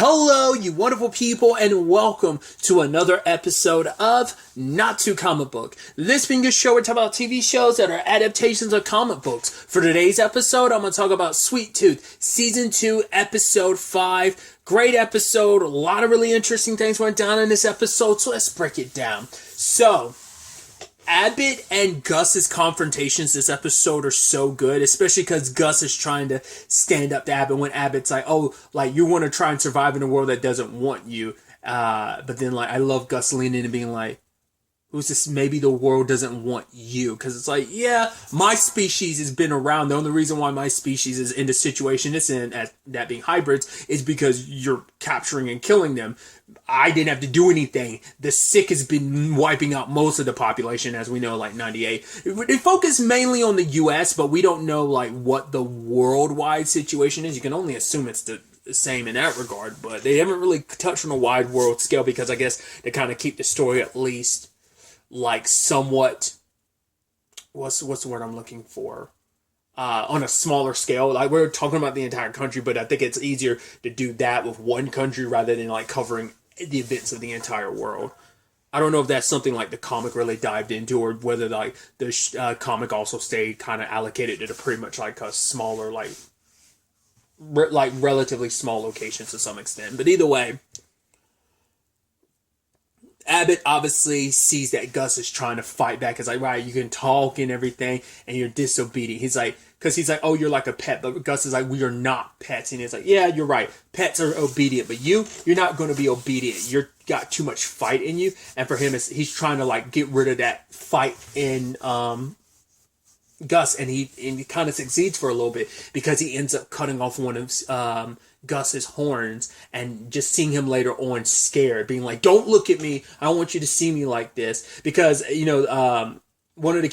Hello, you wonderful people, and welcome to another episode of Not Too Comic Book. This being a show where we talk about TV shows that are adaptations of comic books. For today's episode, I'm going to talk about Sweet Tooth, Season 2, Episode 5. Great episode. A lot of really interesting things went down in this episode, so let's break it down. So, Abbott and Gus's confrontations this episode are so good, especially because Gus is trying to stand up to Abbott when Abbott's like, oh, like, you want to try and survive in a world that doesn't want you. But then, like, I love Gus leaning in and being like, who's this? Maybe the world doesn't want you. Because it's like, yeah, my species has been around. The only reason why my species is in the situation it's in, as that being hybrids, is because you're capturing and killing them. I didn't have to do anything. The sick has been wiping out most of the population, as we know, like 98. They focus mainly on the U.S., but we don't know, like, what the worldwide situation is. You can only assume it's the same in that regard, but they haven't really touched on a wide world scale because I guess they kind of keep the story at least like somewhat, what's the word I'm looking for? On a smaller scale. Like, we're talking about the entire country, but I think it's easier to do that with one country rather than like covering the events of the entire world. I don't know if that's something like the comic really dived into, or whether like the comic also stayed kind of allocated to pretty much like a smaller, like relatively small locations to some extent. But either way, Abbott obviously sees that Gus is trying to fight back. It's like, right, you can talk and everything, and you're disobedient. He's like, because he's like, oh, you're like a pet. But Gus is like, we are not pets. And he's like, yeah, you're right. Pets are obedient. But you're not going to be obedient. You've got too much fight in you. And for him, he's trying to like get rid of that fight in Gus. And he kind of succeeds for a little bit because he ends up cutting off one of Gus's horns, and just seeing him later on scared, being like, don't look at me, I don't want you to see me like this. Because, you know, one of the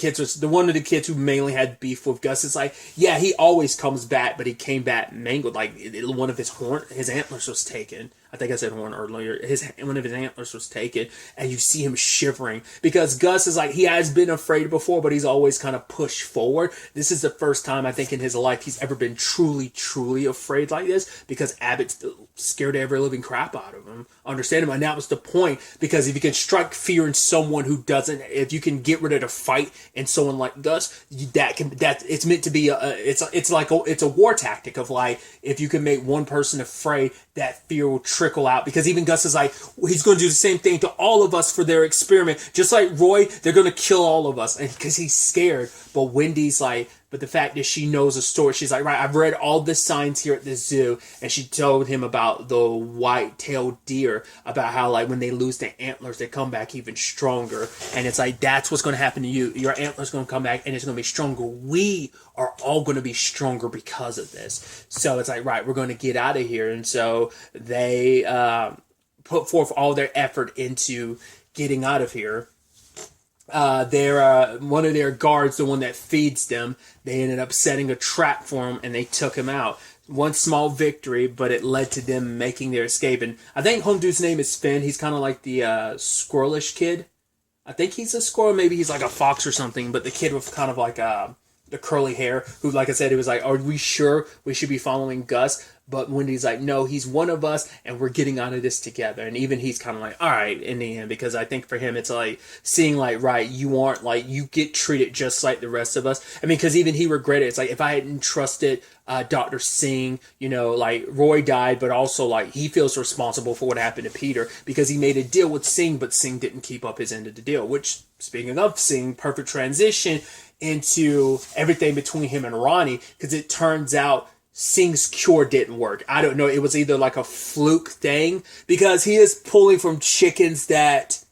kids who mainly had beef with Gus is like, yeah, he always comes back, but he came back mangled. Like, one of his antlers was taken. I think I said horn earlier. One of his antlers was taken, and you see him shivering because Gus is like, he has been afraid before, but he's always kind of pushed forward. This is the first time I think in his life he's ever been truly, truly afraid like this, because Abbott's scared the ever living crap out of him. Understand him, and that was the point, because if you can strike fear in someone who doesn't, if you can get rid of the fight in someone like Gus, it's meant to be it's a war tactic of like, if you can make one person afraid, that fear will trickle out. Because even Gus is like, he's going to do the same thing to all of us for their experiment. Just like Roy, they're going to kill all of us. And because he's scared. But Wendy's like, but the fact that she knows a story, she's like, right, I've read all the signs here at the zoo. And she told him about the white-tailed deer, about how like when they lose their antlers, they come back even stronger. And it's like, that's what's going to happen to you. Your antlers going to come back and it's going to be stronger. We are all going to be stronger because of this. So it's like, right, we're going to get out of here. And so they put forth all their effort into getting out of here. One of their guards, the one that feeds them, they ended up setting a trap for him, and they took him out. One small victory, but it led to them making their escape. And I think Home Dude's name is Finn. He's kind of like the squirrelish kid. I think he's a squirrel. Maybe he's like a fox or something. But the kid with kind of like the curly hair, who, like I said, it was like, are we sure we should be following Gus? But Wendy's like, no, he's one of us, and we're getting out of this together. And even he's kind of like, all right, in the end, because I think for him, it's like seeing like, right, you aren't like, you get treated just like the rest of us. I mean, because even he regretted it. It's like, if I hadn't trusted Dr. Singh, you know, like Roy died, but also like he feels responsible for what happened to Peter because he made a deal with Singh, but Singh didn't keep up his end of the deal. Which, speaking of Singh, perfect transition into everything between him and Ronnie, because it turns out Singh's cure didn't work. I don't know. It was either like a fluke thing, because he is pulling from chickens that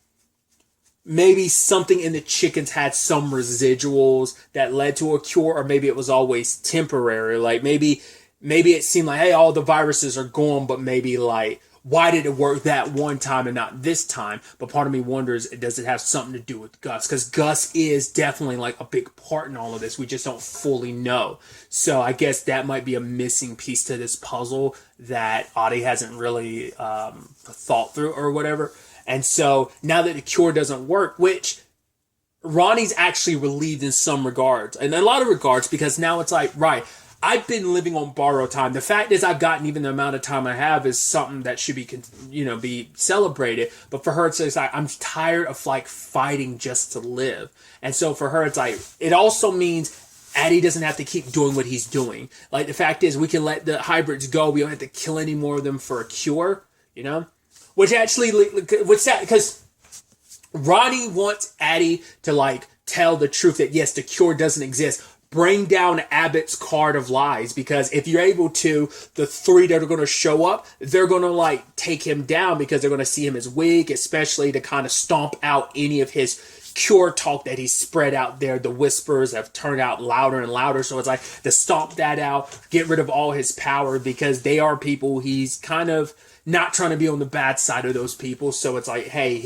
maybe something in the chickens had some residuals that led to a cure, or maybe it was always temporary. Like maybe it seemed like, hey, all the viruses are gone, but maybe like, why did it work that one time and not this time? But part of me wonders, does it have something to do with Gus? Because Gus is definitely like a big part in all of this. We just don't fully know. So I guess that might be a missing piece to this puzzle that Audie hasn't really thought through or whatever. And so now that the cure doesn't work, which Ronnie's actually relieved in some regards, and a lot of regards, because now it's like, right, I've been living on borrowed time. The fact is, I've gotten even the amount of time I have is something that should be, be celebrated. But for her, it's like I'm tired of like fighting just to live. And so for her, it's like it also means Addie doesn't have to keep doing what he's doing. Like the fact is, we can let the hybrids go. We don't have to kill any more of them for a cure. Which actually, what's that? Because Ronnie wants Addie to like tell the truth that yes, the cure doesn't exist. Bring down Abbott's card of lies, because if you're able to, the three that are going to show up, they're going to like take him down because they're going to see him as weak, especially to kind of stomp out any of his cure talk that he's spread out there. The whispers have turned out louder and louder. So it's like to stomp that out, get rid of all his power, because they are people he's kind of not trying to be on the bad side of those people. So it's like, hey,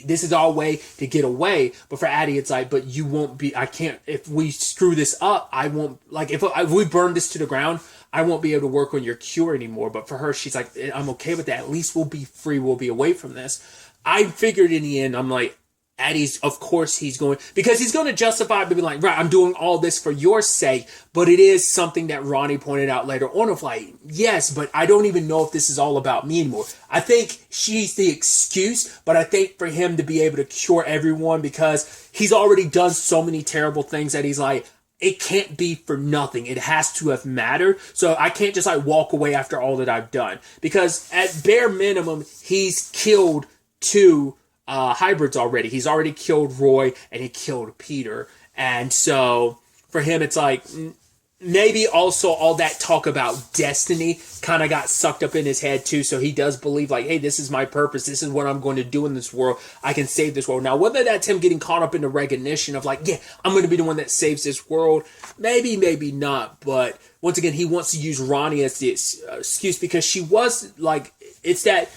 this is our way to get away. But for Addie, it's like, but you won't be, I can't, if we screw this up, I won't, like, if we burn this to the ground, I won't be able to work on your cure anymore. But for her, she's like, I'm okay with that. At least we'll be free. We'll be away from this. I figured in the end, I'm like, Addie's, of course he's going, because he's going to justify it, being like, right, I'm doing all this for your sake. But it is something that Ronnie pointed out later on of like, yes, but I don't even know if this is all about me anymore. I think she's the excuse, but I think for him to be able to cure everyone, because he's already done so many terrible things that he's like, it can't be for nothing. It has to have mattered. So I can't just like walk away after all that I've done, because at bare minimum, he's killed two hybrids already. He's already killed Roy and he killed Peter. And so for him, it's like maybe also all that talk about destiny kind of got sucked up in his head too. So he does believe like, hey, this is my purpose. This is what I'm going to do in this world. I can save this world. Now, whether that's him getting caught up in the recognition of like, yeah, I'm going to be the one that saves this world. Maybe, maybe not. But once again, he wants to use Ronnie as the excuse, because she was like, it's that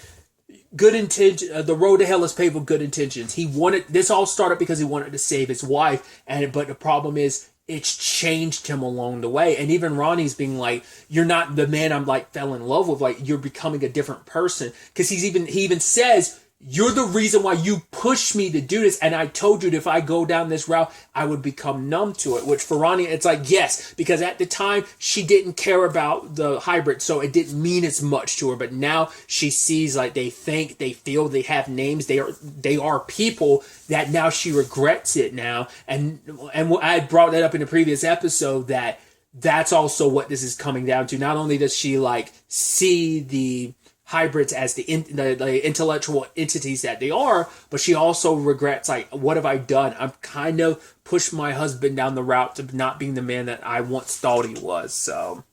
good intention. The road to hell is paved with good intentions. He wanted this all started because he wanted to save his wife, but the problem is it's changed him along the way. And even Ronnie's being like, "You're not the man I'm like fell in love with. Like you're becoming a different person." Because he even says, "You're the reason why you pushed me to do this, and I told you that if I go down this route, I would become numb to it." Which for Ronnie, it's like, yes, because at the time, she didn't care about the hybrid, so it didn't mean as much to her. But now she sees, like, they think, they feel, they have names, they are people, that now she regrets it now. And I brought that up in the previous episode, that's also what this is coming down to. Not only does she, like, see the hybrids as the intellectual entities that they are, but she also regrets, like, what have I done? I've kind of pushed my husband down the route to not being the man that I once thought he was. So,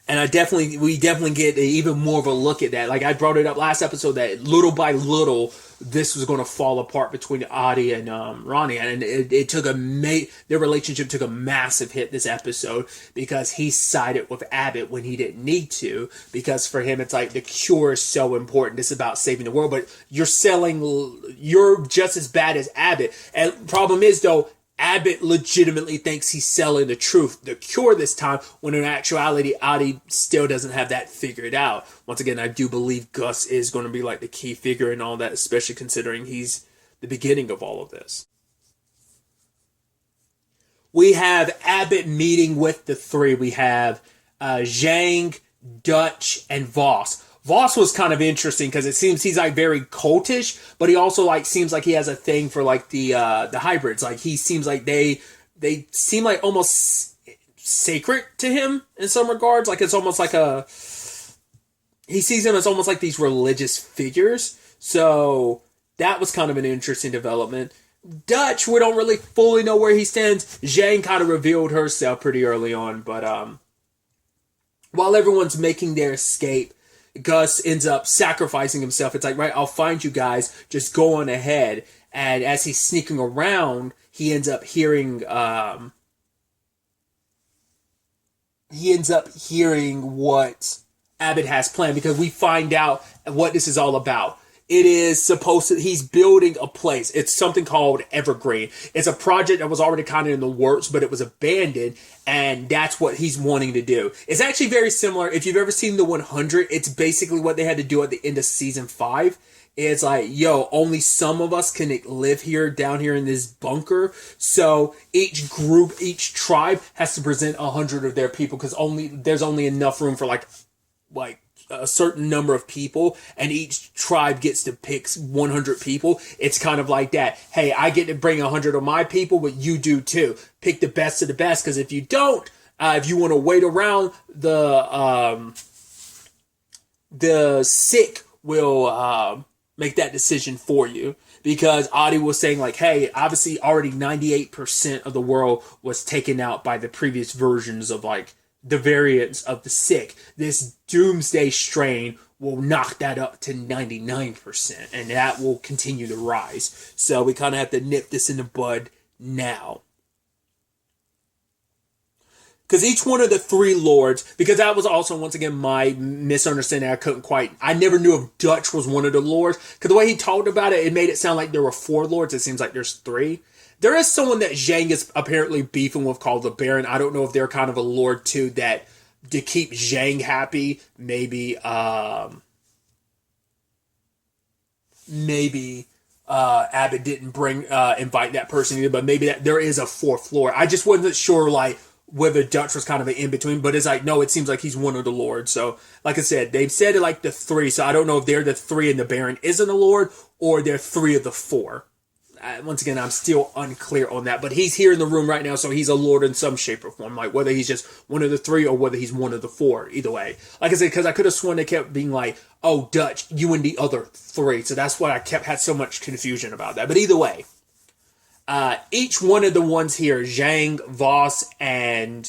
and we definitely get even more of a look at that. Like I brought it up last episode, that little by little this was going to fall apart between Addie and Ronnie, and it took their relationship took a massive hit this episode, because he sided with Abbott when he didn't need to, because for him it's like the cure is so important. It's about saving the world, but you're just as bad as Abbott. And problem is though, Abbott legitimately thinks he's selling the cure this time, when in actuality, Addie still doesn't have that figured out. Once again, I do believe Gus is going to be like the key figure in all that, especially considering he's the beginning of all of this. We have Abbott meeting with the three. We have Zhang, Dutch, and Voss. Voss was kind of interesting because it seems he's like very cultish, but he also like seems like he has a thing for like the hybrids. Like he seems like they seem like almost sacred to him in some regards. Like it's almost like he sees them as almost like these religious figures. So that was kind of an interesting development. Dutch, we don't really fully know where he stands. Zhang kind of revealed herself pretty early on, but while everyone's making their escape, Gus ends up sacrificing himself. It's like, right, I'll find you guys, just go on ahead. And as he's sneaking around, he ends up hearing what Abbott has planned, because we find out what this is all about. it is supposed to, he's building a place. It's something called Evergreen. It's a project that was already kind of in the works, but it was abandoned, and that's what he's wanting to do. It's actually very similar. If you've ever seen the 100, it's basically what they had to do at the end of season 5. It's like, yo, only some of us can live here, down here in this bunker. So each group, each tribe has to present 100 of their people, because there's only enough room for like a certain number of people, and each tribe gets to pick 100 people. It's kind of like that. Hey, I get to bring 100 of my people, but you do too. Pick the best of the best, because if you don't, if you want to wait around, the sick will make that decision for you. Because Adi was saying like, hey, obviously already 98% of the world was taken out by the previous versions of like the variants of the sick. This doomsday strain will knock that up to 99%, and that will continue to rise. So we kind of have to nip this in the bud now. Because each one of the 3 lords, because that was also, once again, my misunderstanding. I never knew if Dutch was one of the lords. Because the way he talked about it, it made it sound like there were 4 lords. It seems like there's 3. There is someone that Zhang is apparently beefing with called the Baron. I don't know if they're kind of a lord too, that to keep Zhang happy, maybe Abbott didn't invite that person either, but maybe that there is a 4th lord. I just wasn't sure like whether Dutch was kind of an in-between, but it's like, no, it seems like he's one of the lords. So like I said, they've said it like the 3, so I don't know if they're the 3 and the Baron isn't a lord, or they're 3 of the 4. Once again, I'm still unclear on that, but he's here in the room right now, so he's a lord in some shape or form. Like whether he's just one of the 3 or whether he's one of the 4. Either way, like I said, because I could have sworn they kept being like, "Oh, Dutch, you and the other 3." So that's why I had so much confusion about that. But either way, each one of the ones here, Zhang, Voss, and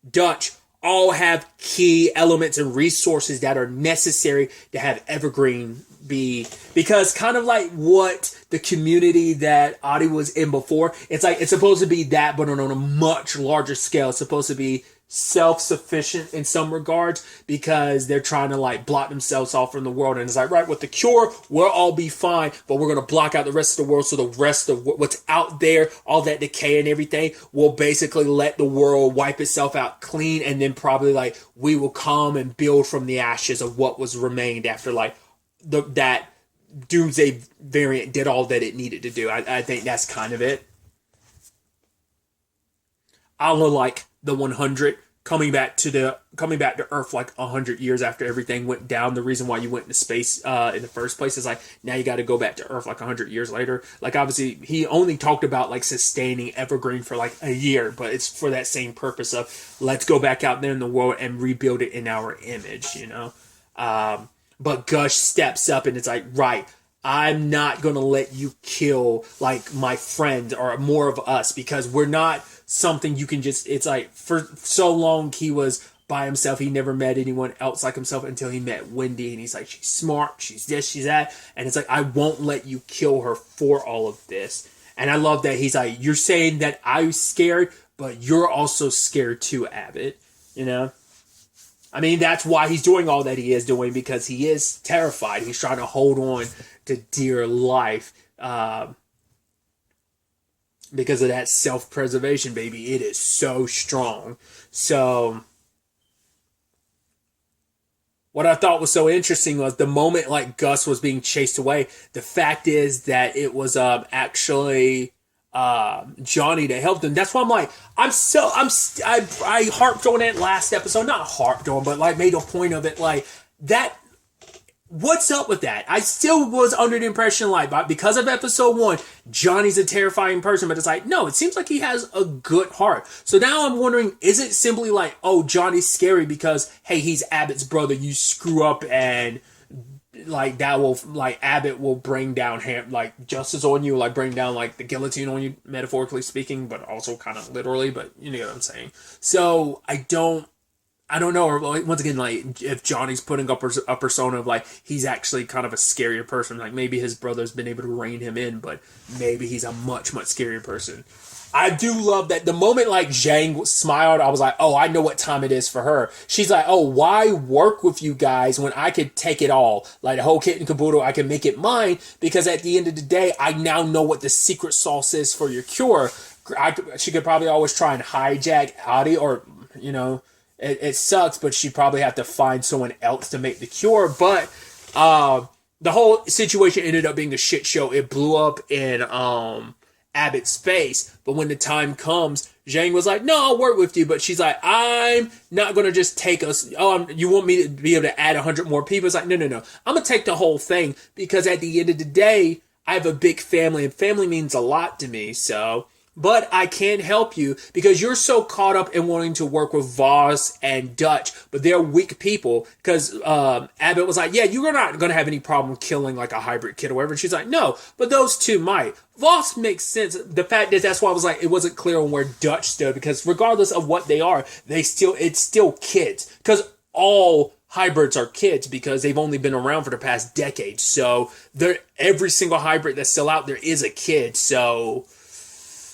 Dutch, all have key elements and resources that are necessary to have Evergreen be, because kind of like what the community that Adi was in before, it's like it's supposed to be that, but on a much larger scale. It's supposed to be self-sufficient in some regards, because they're trying to like block themselves off from the world, and it's like, right, with the cure we'll all be fine, but we're going to block out the rest of the world, so the rest of what's out there, all that decay and everything, will basically let the world wipe itself out clean, and then probably like we will come and build from the ashes of what was remained after like that doomsday variant did all that it needed to do. I think that's kind of it. I look like the 100 coming back to Earth like 100 years after everything went down. The reason why you went into space in the first place is like, now you got to go back to Earth like 100 years later. Like obviously he only talked about like sustaining Evergreen for like a year, but it's for that same purpose of let's go back out there in the world and rebuild it in our image, you know. But Gush steps up and it's like, right, I'm not going to let you kill like my friend or more of us, because we're not something you can just, it's like for so long he was by himself. He never met anyone else like himself until he met Wendy, and he's like, she's smart, she's this, she's that. And it's like, I won't let you kill her for all of this. And I love that he's like, you're saying that I'm scared, but you're also scared too, Abbott, you know? I mean, that's why he's doing all that he is doing, because he is terrified. He's trying to hold on to dear life because of that self-preservation, baby. It is so strong. So what I thought was so interesting was the moment like Gus was being chased away, the fact is that it was actually Johnny that helped him. That's why I'm like, I harped on it last episode, not harped on, but like made a point of it, like that. What's up with that? I still was under the impression like, because of episode 1, Johnny's a terrifying person, but it's like, no, it seems like he has a good heart. So now I'm wondering, is it simply like, oh, Johnny's scary because, hey, he's Abbott's brother, you screw up and like that will, like Abbott will bring down like justice on you, like bring down like the guillotine on you, metaphorically speaking, but also kind of literally, but you know what I'm saying. So I don't know, or once again, like if Johnny's putting up a persona of like he's actually kind of a scarier person, like maybe his brother's been able to rein him in, but maybe he's a much, much scarier person. I do love that the moment like Zhang smiled, I was like, oh, I know what time it is for her. She's like, oh, why work with you guys when I could take it all? Like the whole kit and caboodle, I can make it mine because at the end of the day, I now know what the secret sauce is for your cure. She could probably always try and hijack Audi or, you know, it sucks, but she'd probably have to find someone else to make the cure. But the whole situation ended up being a shit show. It blew up in Abbott's face. But when the time comes, Zhang was like, no, I'll work with you. But she's like, I'm not going to just take us. Oh, you want me to be able to add 100 more people? It's like, no. I'm going to take the whole thing because at the end of the day, I have a big family and family means a lot to me. So, but I can help you because you're so caught up in wanting to work with Voss and Dutch, but they're weak people. Because Abbott was like, yeah, you're not going to have any problem killing like a hybrid kid or whatever. And she's like, no, but those two might. Voss makes sense. The fact is, that's why I was like, it wasn't clear on where Dutch stood because regardless of what they are, it's still kids. Because all hybrids are kids because they've only been around for the past decade. So every single hybrid that's still out there is a kid. So,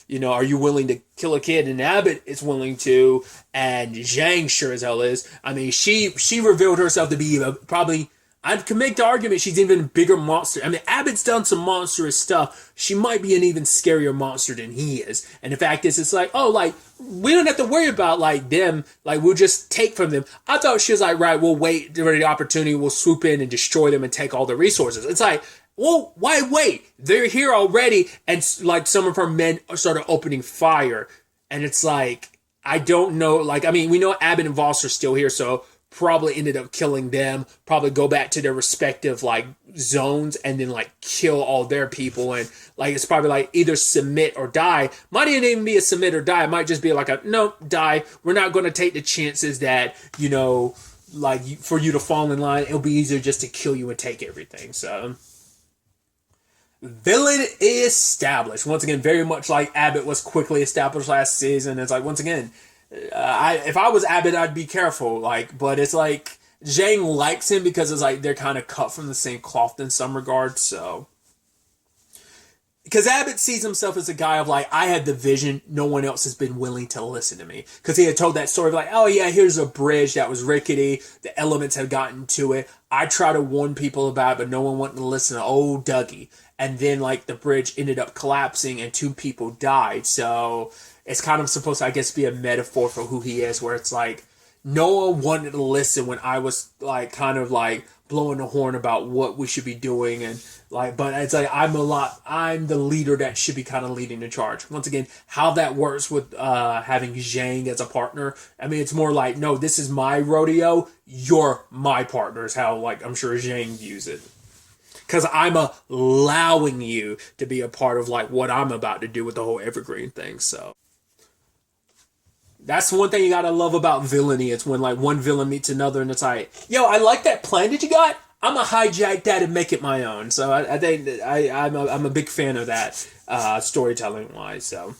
you know, are you willing to kill a kid? And Abbott is willing to, and Zhang sure as hell is. I mean, she revealed herself to be probably, I can make the argument she's even a bigger monster. I mean, Abbott's done some monstrous stuff. She might be an even scarier monster than he is. And the fact is, it's like, oh, like, we don't have to worry about, like, them. Like, we'll just take from them. I thought she was like, right, we'll wait for the opportunity. We'll swoop in and destroy them and take all the resources. It's like, well, why wait? They're here already. And like some of her men started opening fire. And it's like, I don't know. Like, I mean, we know Abbott and Voss are still here. So probably ended up killing them. Probably go back to their respective like zones and then like kill all their people. And like, it's probably like either submit or die. Might even be a submit or die. It might just be like a, no, die. We're not going to take the chances that, you know, like for you to fall in line. It'll be easier just to kill you and take everything. So villain established. Once again, very much like Abbott was quickly established last season. It's like, once again, if I was Abbott, I'd be careful. Like, but it's like Zhang likes him because it's like they're kind of cut from the same cloth in some regards. So, because Abbott sees himself as a guy of like, I had the vision, no one else has been willing to listen to me. Because he had told that story of like, oh yeah, here's a bridge that was rickety, the elements have gotten to it. I try to warn people about it, but no one wanted to listen to old Dougie. And then like the bridge ended up collapsing and 2 people died. So it's kind of supposed to, I guess, be a metaphor for who he is, where it's like, no one wanted to listen when I was like kind of like blowing the horn about what we should be doing. And like, but it's like, I'm the leader that should be kind of leading the charge. Once again, how that works with having Zhang as a partner. I mean, it's more like, no, this is my rodeo. You're my partner is how like, I'm sure Zhang views it. Because I'm allowing you to be a part of like what I'm about to do with the whole Evergreen thing. So that's one thing you gotta love about villainy. It's when like one villain meets another and it's like, yo, I like that plan that you got. I'm gonna hijack that and make it my own. So I think that I'm a big fan of that storytelling wise. So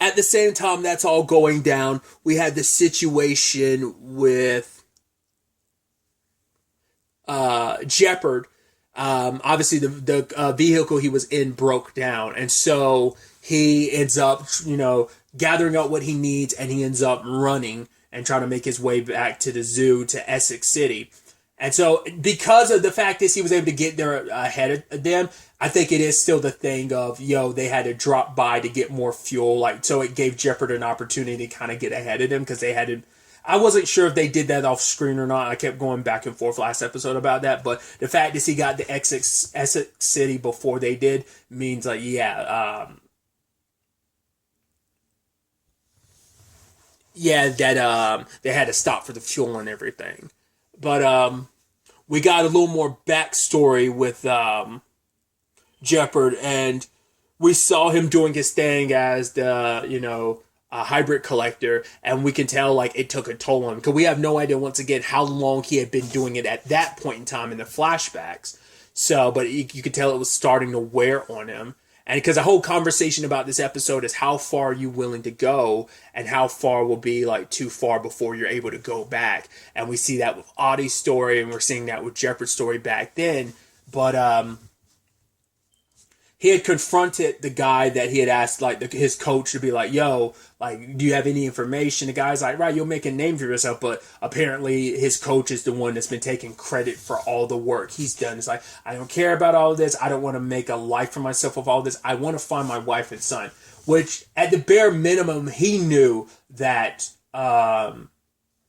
at the same time that's all going down, we had the situation with Jeopard. Obviously the vehicle he was in broke down, and so he ends up, you know, gathering up what he needs, and he ends up running and trying to make his way back to the zoo to Essex City. And so because of the fact that he was able to get there ahead of them, I think it is still the thing of, yo, they had to drop by to get more fuel, like, so it gave Jeopard an opportunity to kind of get ahead of them because they had to. I wasn't sure if they did that off screen or not. I kept going back and forth last episode about that. But the fact is he got to Essex City before they did means like, yeah, that they had to stop for the fuel and everything. But we got a little more backstory with Jeopard, and we saw him doing his thing as the, you know, a hybrid collector, and we can tell like it took a toll on him because we have no idea once again how long he had been doing it at that point in time in the flashbacks. So, but you could tell it was starting to wear on him, and because the whole conversation about this episode is how far are you willing to go, and how far will be like too far before you're able to go back. And we see that with Audie's story, and we're seeing that with Jeopard's story back then. But he had confronted the guy that he had asked, like his coach, to be like, "Yo, like, do you have any information?" The guy's like, "Right, you'll make a name for yourself," but apparently his coach is the one that's been taking credit for all the work he's done. It's like, I don't care about all of this. I don't want to make a life for myself with all this. I want to find my wife and son. Which, at the bare minimum, he knew that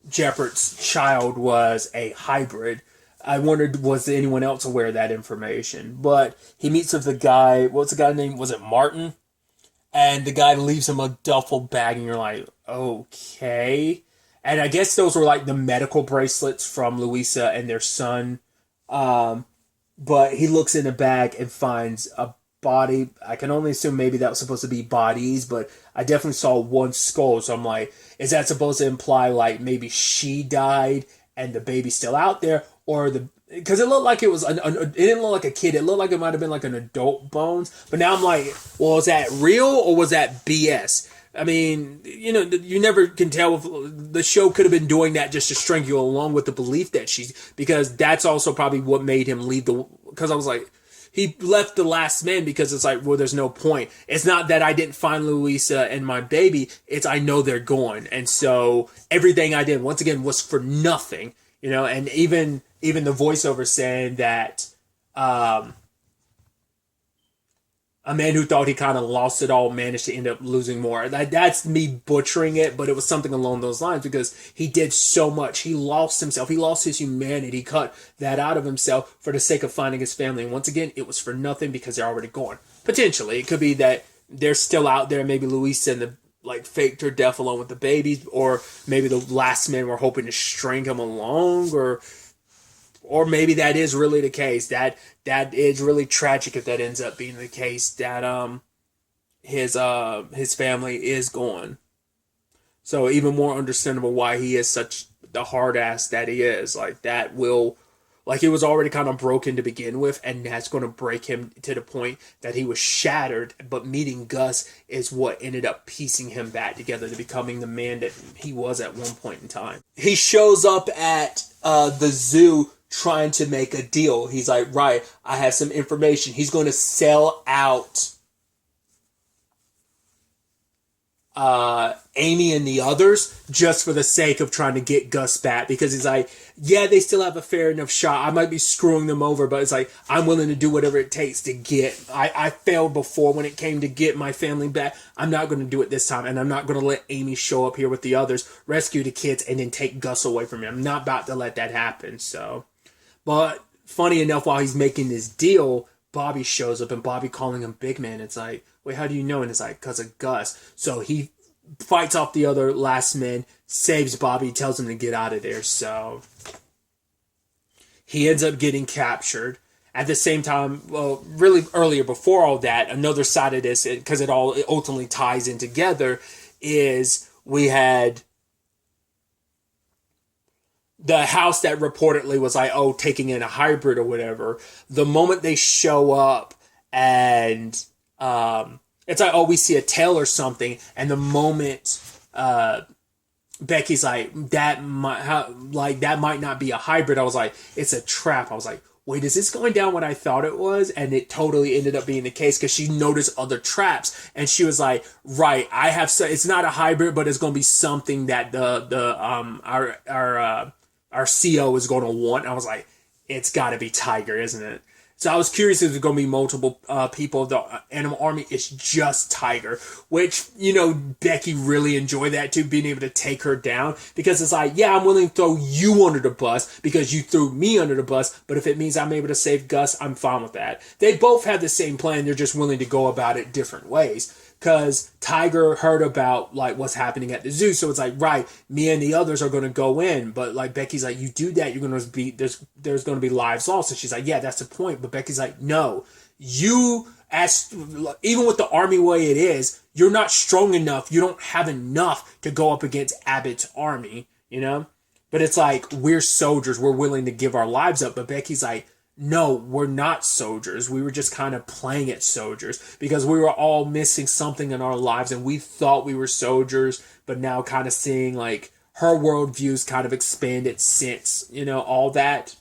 Jeopard's child was a hybrid. I wondered, was anyone else aware of that information? But he meets with the guy. What's the guy's name? Was it Martin? And the guy leaves him a duffel bag, and you're like, okay. And I guess those were like the medical bracelets from Louisa and their son. But he looks in the bag and finds a body. I can only assume maybe that was supposed to be bodies, but I definitely saw one skull. So I'm like, is that supposed to imply like maybe she died and the baby's still out there? Or because it looked like it was, it didn't look like a kid. It looked like it might have been like an adult bones. But now I'm like, well, is that real or was that BS? I mean, you never can tell if the show could have been doing that just to string you along with the belief that because that's also probably what made him leave because I was like, he left the last man because it's like, well, there's no point. It's not that I didn't find Louisa and my baby. It's I know they're gone. And so everything I did, once again, was for nothing. And even the voiceover saying that a man who thought he kind of lost it all managed to end up losing more. That's me butchering it, but it was something along those lines because he did so much. He lost himself. He lost his humanity. He cut that out of himself for the sake of finding his family. And once again, it was for nothing because they're already gone. Potentially, it could be that they're still out there. Maybe Louisa and faked her death along with the babies, or maybe the last men were hoping to string him along, or maybe that is really the case. That is really tragic if that ends up being the case. That his family is gone. So even more understandable why he is such the hard ass that he is. He was already kind of broken to begin with, and that's going to break him to the point that he was shattered. But meeting Gus is what ended up piecing him back together to becoming the man that he was at one point in time. He shows up at the zoo trying to make a deal. He's like, right, I have some information. He's going to sell out Amy and the others just for the sake of trying to get Gus back, because he's like, yeah, they still have a fair enough shot. I might be screwing them over, but it's like, I'm willing to do whatever it takes to I failed before when it came to get my family back. I'm not going to do it this time, and I'm not going to let Amy show up here with the others, rescue the kids, and then take Gus away from me. I'm not about to let that happen. So, but funny enough, while he's making this deal, Bobby shows up, and Bobby calling him big man. It's like, wait, how do you know? And it's like, because of Gus. So he fights off the other last men, saves Bobby, tells him to get out of there. So he ends up getting captured. At the same time, well, really earlier before all that, another side of this, because it ultimately ties in together, is we had the house that reportedly was like, oh, taking in a hybrid or whatever. The moment they show up and it's like, oh, we see a tail or something, and the moment Becky's like, that might not be a hybrid, I was like, it's a trap. I was like, wait, is this going down what I thought it was? And it totally ended up being the case, because she noticed other traps, and she was like, right, it's not a hybrid, but it's going to be something that our CO is going to want. I was like, it's got to be Tiger, isn't it? So I was curious if there's going to be multiple people. The Animal Army is just Tiger, which, Becky really enjoyed that too, being able to take her down, because it's like, yeah, I'm willing to throw you under the bus because you threw me under the bus, but if it means I'm able to save Gus, I'm fine with that. They both have the same plan. They're just willing to go about it different ways. Because Tiger heard about what's happening at the zoo, so it's like, right, me and the others are going to go in, but Becky's like, you do that, you're going to be there's going to be lives lost, and she's like, yeah, that's the point. But Becky's like, no, even with the army way it is, you're not strong enough, you don't have enough to go up against Abbott's army, But it's like, we're soldiers, we're willing to give our lives up. But Becky's like, no, we're not soldiers. We were just kind of playing at soldiers because we were all missing something in our lives, and we thought we were soldiers, but now kind of seeing her worldview's kind of expanded since, all that.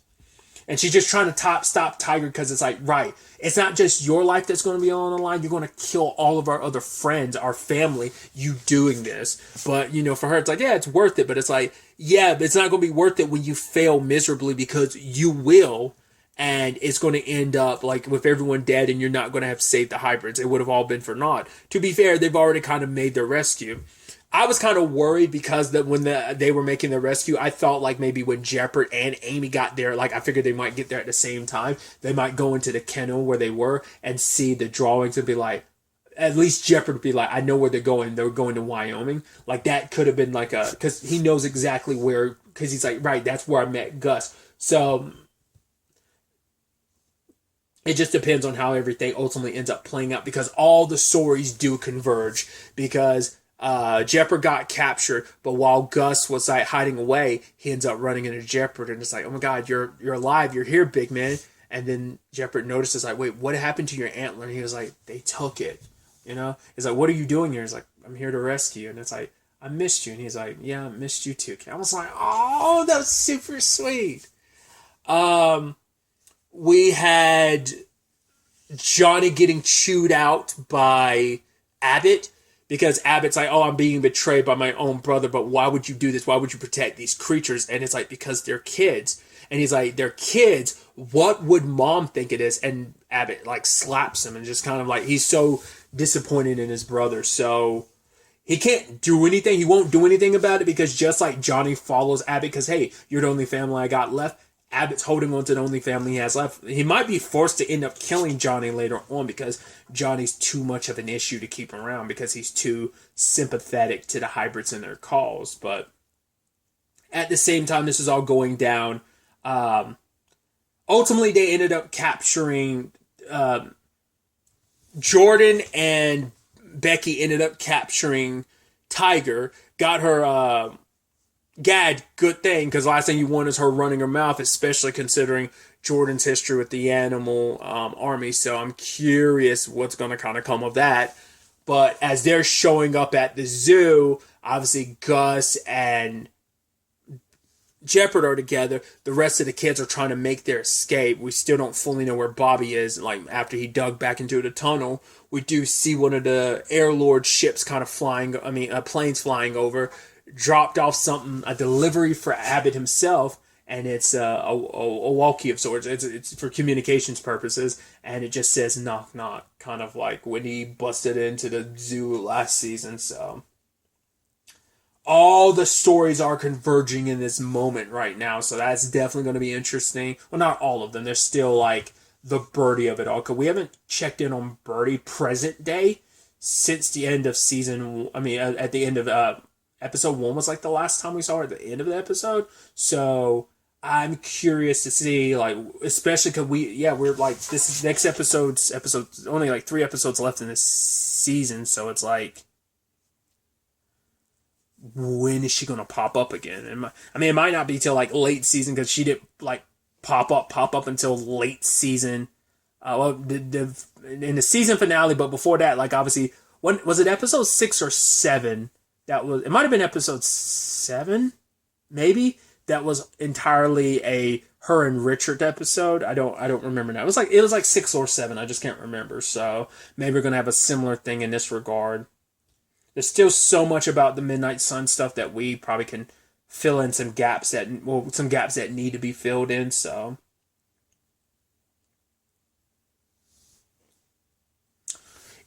And she's just trying to stop Tiger because it's like, right, it's not just your life that's going to be on the line. You're going to kill all of our other friends, our family, you doing this. But, for her, it's like, yeah, it's worth it. But it's like, yeah, but it's not going to be worth it when you fail miserably, because you will. And it's going to end up like with everyone dead, and you're not going to have saved the hybrids. It would have all been for naught. To be fair, they've already kind of made their rescue. I was kind of worried because when they were making the rescue, I thought like maybe when Jeopard and Amy got there, like I figured they might get there at the same time. They might go into the kennel where they were and see the drawings and be like, at least Jeopard would be like, I know where they're going. They're going to Wyoming. Like that could have been like because he knows exactly where, because he's like, right, that's where I met Gus. So it just depends on how everything ultimately ends up playing out, because all the stories do converge, because Jeopard got captured, but while Gus was like hiding away, he ends up running into Jeopard, and it's like, oh my god, you're alive, you're here, big man. And then Jeopard notices like, wait, what happened to your antler? And he was like, they took it. He's like, what are you doing here? He's like, I'm here to rescue you. And it's like, I missed you. And he's like, yeah, I missed you too. I was like, oh, that was super sweet. We had Johnny getting chewed out by Abbott, because Abbott's like, oh, I'm being betrayed by my own brother, but why would you do this? Why would you protect these creatures? And it's like, because they're kids. And he's like, they're kids. What would mom think it is? And Abbott like slaps him and just kind of like, he's so disappointed in his brother. So he can't do anything. He won't do anything about it, because just like Johnny follows Abbott because, hey, you're the only family I got left. Abbott's holding on to the only family he has left. He might be forced to end up killing Johnny later on, because Johnny's too much of an issue to keep around, because he's too sympathetic to the hybrids and their calls. But at the same time, this is all going down. Ultimately, they ended up capturing Jordan, and Becky ended up capturing Tiger. Got her gagged, good thing, because last thing you want is her running her mouth, especially considering Jordan's history with the animal army. So I'm curious what's going to kind of come of that. But as they're showing up at the zoo, obviously Gus and Jeopard are together. The rest of the kids are trying to make their escape. We still don't fully know where Bobby is. Like after he dug back into the tunnel, we do see one of the Air Lord ships kind of planes flying over. Dropped off a delivery for Abbott himself, and it's a walkie of sorts. It's for communications purposes, and it just says knock knock, kind of like when he busted into the zoo last season. So all the stories are converging in this moment right now, so that's definitely going to be interesting. Well, not all of them. There's still like the Birdie of it all, because we haven't checked in on Birdie present day since the end of season. At the end of episode 1 was like the last time we saw her, at the end of the episode. So I'm curious to see, like, especially because we're like, this is next episode's only like 3 episodes left in this season. So it's like, when is she going to pop up again? It might not be till like late season, because she didn't like pop up until late season. In the season finale, but before that, like obviously, when was it, episode 6 or 7? It might have been episode 7, maybe. That was entirely a her and Richard episode. I don't remember now. It was like 6 or 7. I just can't remember. So maybe we're gonna have a similar thing in this regard. There's still so much about the Midnight Sun stuff that we probably can fill in some gaps that need to be filled in. So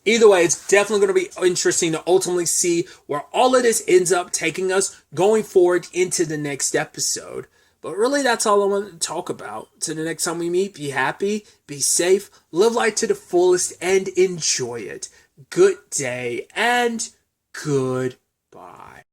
either way, it's definitely going to be interesting to ultimately see where all of this ends up taking us going forward into the next episode. But really, that's all I want to talk about. Till the next time we meet, be happy, be safe, live life to the fullest, and enjoy it. Good day, and goodbye.